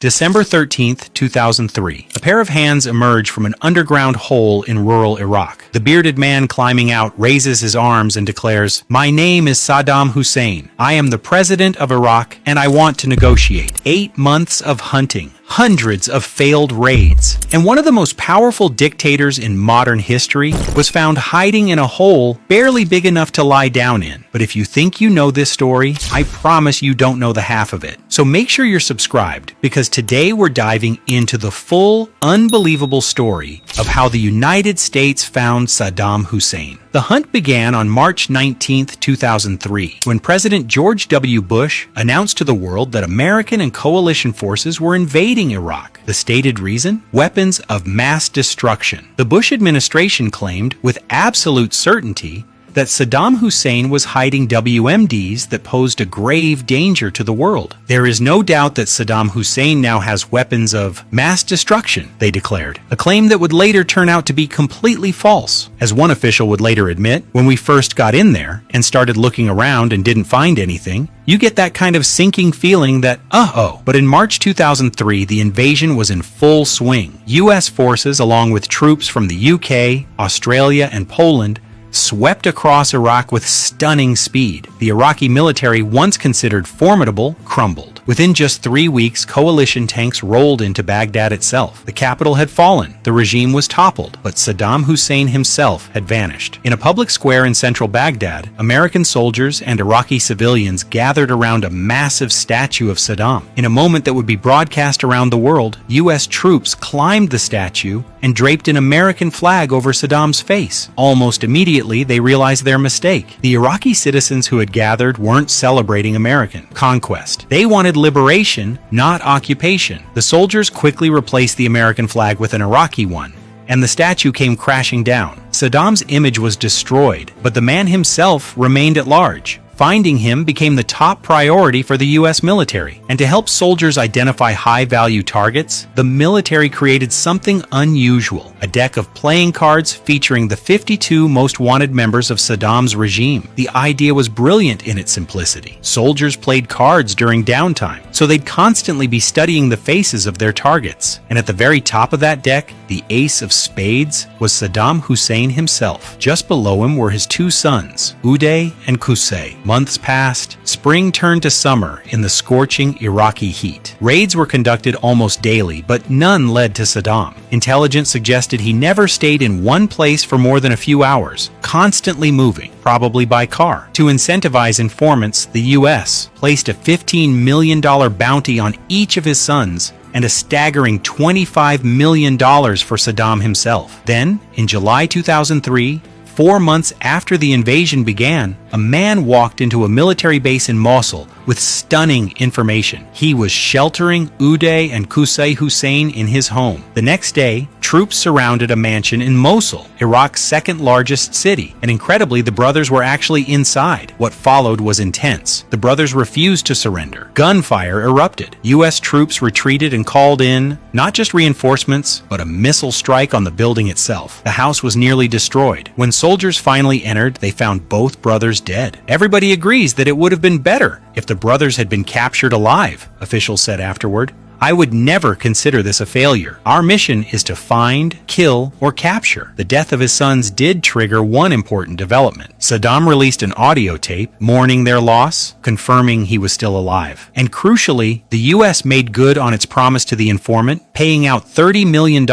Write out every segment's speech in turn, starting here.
December 13th, 2003. A pair of hands emerge from an underground hole in rural Iraq. The bearded man climbing out raises his arms and declares, "My name is Saddam Hussein. I am the president of Iraq and I want to negotiate." 8 months of hunting. Hundreds of failed raids, and one of the most powerful dictators in modern history was found hiding in a hole barely big enough to lie down in. But if you think you know this story, I promise you don't know the half of it. So make sure you're subscribed, because today we're diving into the full, unbelievable story of how the United States found Saddam Hussein. The hunt began on March 19th, 2003, when President George W. Bush announced to the world that American and coalition forces were invading Iraq. The stated reason? Weapons of mass destruction. The Bush administration claimed with absolute certainty that Saddam Hussein was hiding WMDs that posed a grave danger to the world. There is no doubt that Saddam Hussein now has weapons of mass destruction, they declared, a claim that would later turn out to be completely false. As one official would later admit, when we first got in there and started looking around and didn't find anything, you get that kind of sinking feeling that, uh-oh. But in March 2003, the invasion was in full swing. U.S. forces, along with troops from the UK, Australia, and Poland, swept across Iraq with stunning speed. The Iraqi military, once considered formidable, crumbled. Within just 3 weeks, coalition tanks rolled into Baghdad itself. The capital had fallen, the regime was toppled, but Saddam Hussein himself had vanished. In a public square in central Baghdad, American soldiers and Iraqi civilians gathered around a massive statue of Saddam. In a moment that would be broadcast around the world, U.S. troops climbed the statue and draped an American flag over Saddam's face. Almost immediately, they realized their mistake. The Iraqi citizens who had gathered weren't celebrating American conquest. They wanted liberation, not occupation. The soldiers quickly replaced the American flag with an Iraqi one, and the statue came crashing down. Saddam's image was destroyed, but the man himself remained at large. Finding him became the top priority for the U.S. military, and to help soldiers identify high-value targets, the military created something unusual, a deck of playing cards featuring the 52 most wanted members of Saddam's regime. The idea was brilliant in its simplicity. Soldiers played cards during downtime, so they'd constantly be studying the faces of their targets. And at the very top of that deck, the ace of spades, was Saddam Hussein himself. Just below him were his 2 sons, Uday and Qusay. Months passed. Spring turned to summer in the scorching Iraqi heat. Raids were conducted almost daily, but none led to Saddam. Intelligence suggested he never stayed in one place for more than a few hours, constantly moving, probably by car. To incentivize informants, the U.S. placed a $15 million bounty on each of his sons and a staggering $25 million for Saddam himself. Then, in July 2003, 4 months after the invasion began, a man walked into a military base in Mosul with stunning information. He was sheltering Uday and Qusay Hussein in his home. The next day, troops surrounded a mansion in Mosul, Iraq's second largest city, and incredibly, the brothers were actually inside. What followed was intense. The brothers refused to surrender. Gunfire erupted. U.S. troops retreated and called in not just reinforcements, but a missile strike on the building itself. The house was nearly destroyed. When soldiers finally entered, they found both brothers dead. Everybody agrees that it would have been better if the brothers had been captured alive, officials said afterward. I would never consider this a failure. Our mission is to find, kill, or capture. The death of his sons did trigger one important development. Saddam released an audio tape mourning their loss, confirming he was still alive. And crucially, the U.S. made good on its promise to the informant, paying out $30 million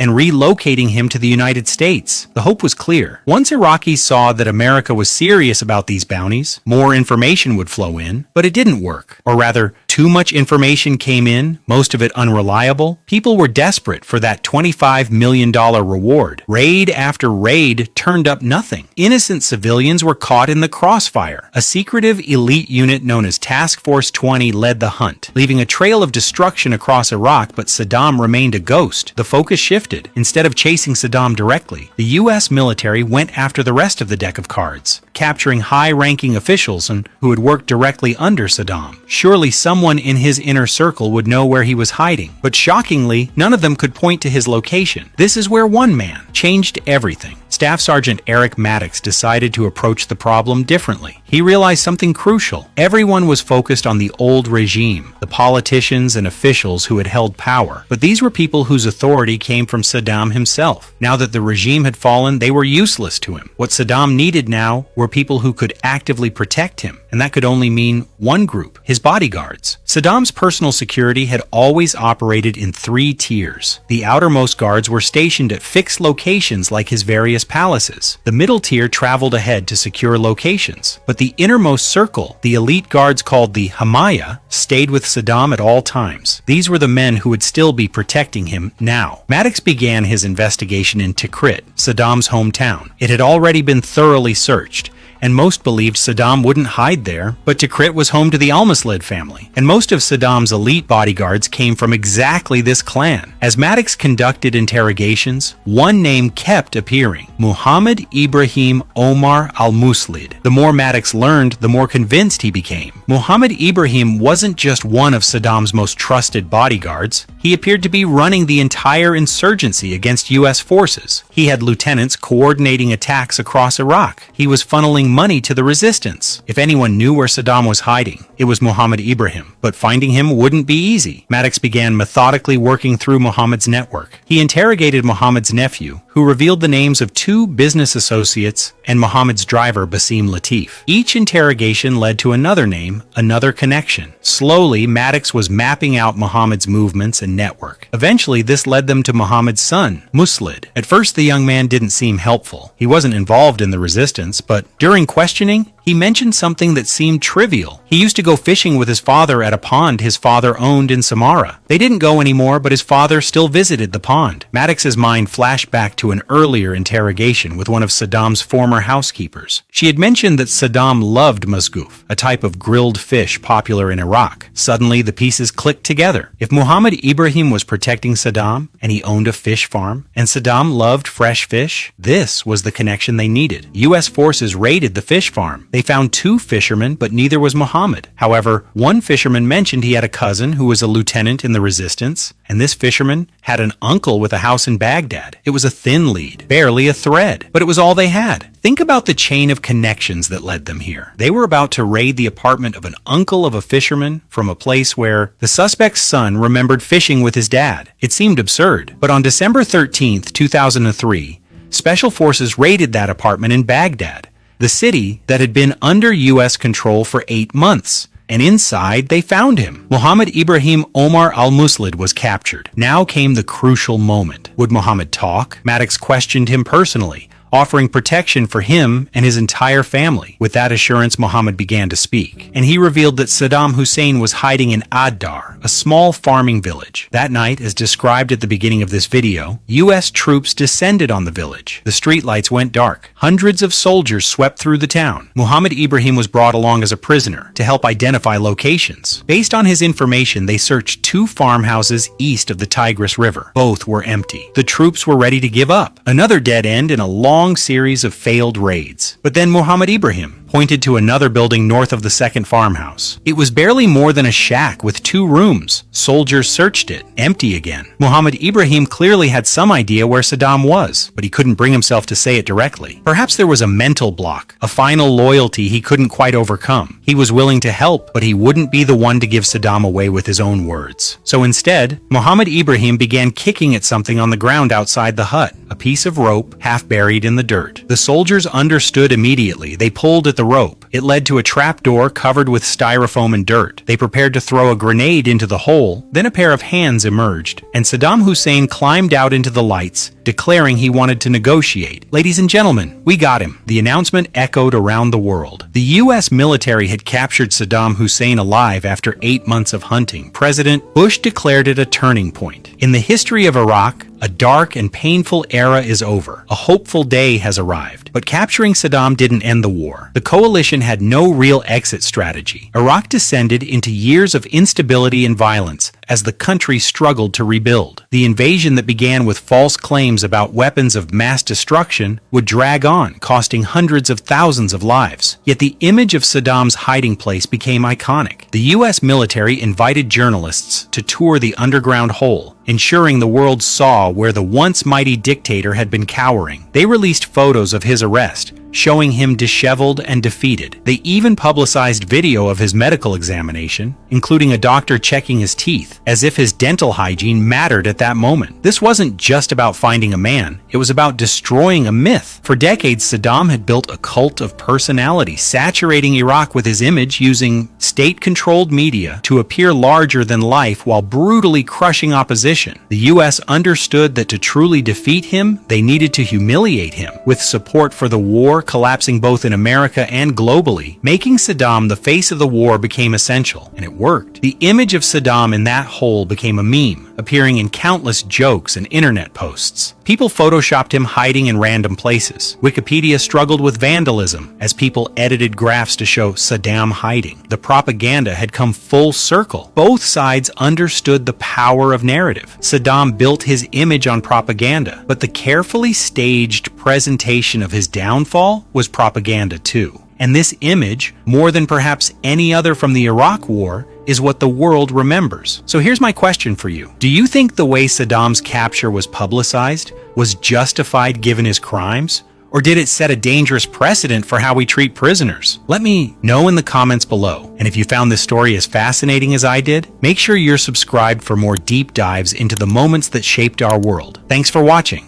and relocating him to the United States. The hope was clear. Once Iraqis saw that America was serious about these bounties, more information would flow in, but it didn't work. Or rather, too much information came in, most of it unreliable. People were desperate for that $25 million reward. Raid after raid turned up nothing. Innocent civilians were caught in the crossfire. A secretive elite unit known as Task Force 20 led the hunt, leaving a trail of destruction across Iraq, but Saddam remained a ghost. The focus shifted. shifted. Instead of chasing Saddam directly, the U.S. military went after the rest of the deck of cards, capturing high-ranking officials and who had worked directly under Saddam. Surely someone in his inner circle would know where he was hiding, but shockingly, none of them could point to his location. This is where one man changed everything. Staff Sergeant Eric Maddox decided to approach the problem differently. He realized something crucial. Everyone was focused on the old regime, the politicians and officials who had held power. But these were people whose authority came from Saddam himself. Now that the regime had fallen, they were useless to him. What Saddam needed now were people who could actively protect him, and that could only mean one group, his bodyguards. Saddam's personal security had always operated in 3 tiers. The outermost guards were stationed at fixed locations like his various palaces. The middle tier traveled ahead to secure locations. But the innermost circle, the elite guards called the Hamaya, stayed with Saddam at all times. These were the men who would still be protecting him now. Maddox began his investigation in Tikrit, Saddam's hometown. It had already been thoroughly searched, and most believed Saddam wouldn't hide there, but Tikrit was home to the Al-Maslid family, and most of Saddam's elite bodyguards came from exactly this clan. As Maddox conducted interrogations, one name kept appearing: Muhammad Ibrahim Omar al-Muslid. The more Maddox learned, the more convinced he became. Muhammad Ibrahim wasn't just one of Saddam's most trusted bodyguards. He appeared to be running the entire insurgency against U.S. forces. He had lieutenants coordinating attacks across Iraq. He was funneling money to the resistance. If anyone knew where Saddam was hiding, it was Muhammad Ibrahim. But finding him wouldn't be easy. Maddox began methodically working through Muhammad's network. He interrogated Muhammad's nephew, who revealed the names of 2 business associates and Muhammad's driver Basim Latif. Each interrogation led to another name, another connection. Slowly, Maddox was mapping out Muhammad's movements and network. Eventually, this led them to Muhammad's son, Muslid. At first, the young man didn't seem helpful. He wasn't involved in the resistance, but during questioning, he mentioned something that seemed trivial. He used to go fishing with his father at a pond his father owned in Samara. They didn't go anymore, but his father still visited the pond. Maddox's mind flashed back to an earlier interrogation with one of Saddam's former housekeepers. She had mentioned that Saddam loved musguf, a type of grilled fish popular in Iraq. Suddenly, the pieces clicked together. If Muhammad Ibrahim was protecting Saddam, and he owned a fish farm, and Saddam loved fresh fish, this was the connection they needed. U.S. forces raided the fish farm. They found 2 fishermen, but neither was Muhammad. However, one fisherman mentioned he had a cousin who was a lieutenant in the resistance, and this fisherman had an uncle with a house in Baghdad. It was a thin lead, barely a thread, but it was all they had. Think about the chain of connections that led them here. They were about to raid the apartment of an uncle of a fisherman from a place where the suspect's son remembered fishing with his dad. It seemed absurd, but on December 13th, 2003, special forces raided that apartment in Baghdad, the city that had been under U.S. control for 8 months. And inside, they found him. Muhammad Ibrahim Omar al-Muslid was captured. Now came the crucial moment. Would Muhammad talk? Maddox questioned him personally, offering protection for him and his entire family. With that assurance, Muhammad began to speak, and he revealed that Saddam Hussein was hiding in Ad-Dar, a small farming village. That night, as described at the beginning of this video, U.S. troops descended on the village. The streetlights went dark. Hundreds of soldiers swept through the town. Muhammad Ibrahim was brought along as a prisoner to help identify locations. Based on his information, they searched 2 farmhouses east of the Tigris River. Both were empty. The troops were ready to give up. Another dead end in a long series of failed raids. But then Muhammad Ibrahim pointed to another building north of the second farmhouse. It was barely more than a shack with 2 rooms. Soldiers searched it, empty again. Muhammad Ibrahim clearly had some idea where Saddam was, but he couldn't bring himself to say it directly. Perhaps there was a mental block, a final loyalty he couldn't quite overcome. He was willing to help, but he wouldn't be the one to give Saddam away with his own words. So instead, Muhammad Ibrahim began kicking at something on the ground outside the hut, a piece of rope half buried in the dirt. The soldiers understood immediately. They pulled at the rope. It led to a trap door covered with styrofoam and dirt. They prepared to throw a grenade into the hole. Then a pair of hands emerged, and Saddam Hussein climbed out into the lights, declaring he wanted to negotiate. "Ladies and gentlemen, we got him." The announcement echoed around the world. The U.S. military had captured Saddam Hussein alive after 8 months of hunting. President Bush declared it a turning point. In the history of Iraq, a dark and painful era is over. A hopeful day has arrived. But capturing Saddam didn't end the war. The coalition had no real exit strategy. Iraq descended into years of instability and violence as the country struggled to rebuild. The invasion that began with false claims about weapons of mass destruction would drag on, costing hundreds of thousands of lives. Yet the image of Saddam's hiding place became iconic. The U.S. military invited journalists to tour the underground hole, ensuring the world saw where the once mighty dictator had been cowering. They released photos of his arrest, showing him disheveled and defeated. They even publicized video of his medical examination, including a doctor checking his teeth, as if his dental hygiene mattered at that moment. This wasn't just about finding a man, it was about destroying a myth. For decades, Saddam had built a cult of personality, saturating Iraq with his image using state-controlled media to appear larger than life while brutally crushing opposition. The U.S. understood that to truly defeat him, they needed to humiliate him. With support for the war collapsing both in America and globally, making Saddam the face of the war became essential, and it worked. The image of Saddam in that hole became a meme, appearing in countless jokes and internet posts. People photoshopped him hiding in random places. Wikipedia struggled with vandalism as people edited graphs to show Saddam hiding. The propaganda had come full circle. Both sides understood the power of narrative. Saddam built his image on propaganda, but the carefully staged presentation of his downfall was propaganda too. And this image, more than perhaps any other from the Iraq War, is what the world remembers. So here's my question for you. Do you think the way Saddam's capture was publicized was justified given his crimes? Or did it set a dangerous precedent for how we treat prisoners? Let me know in the comments below. And if you found this story as fascinating as I did, make sure you're subscribed for more deep dives into the moments that shaped our world. Thanks for watching.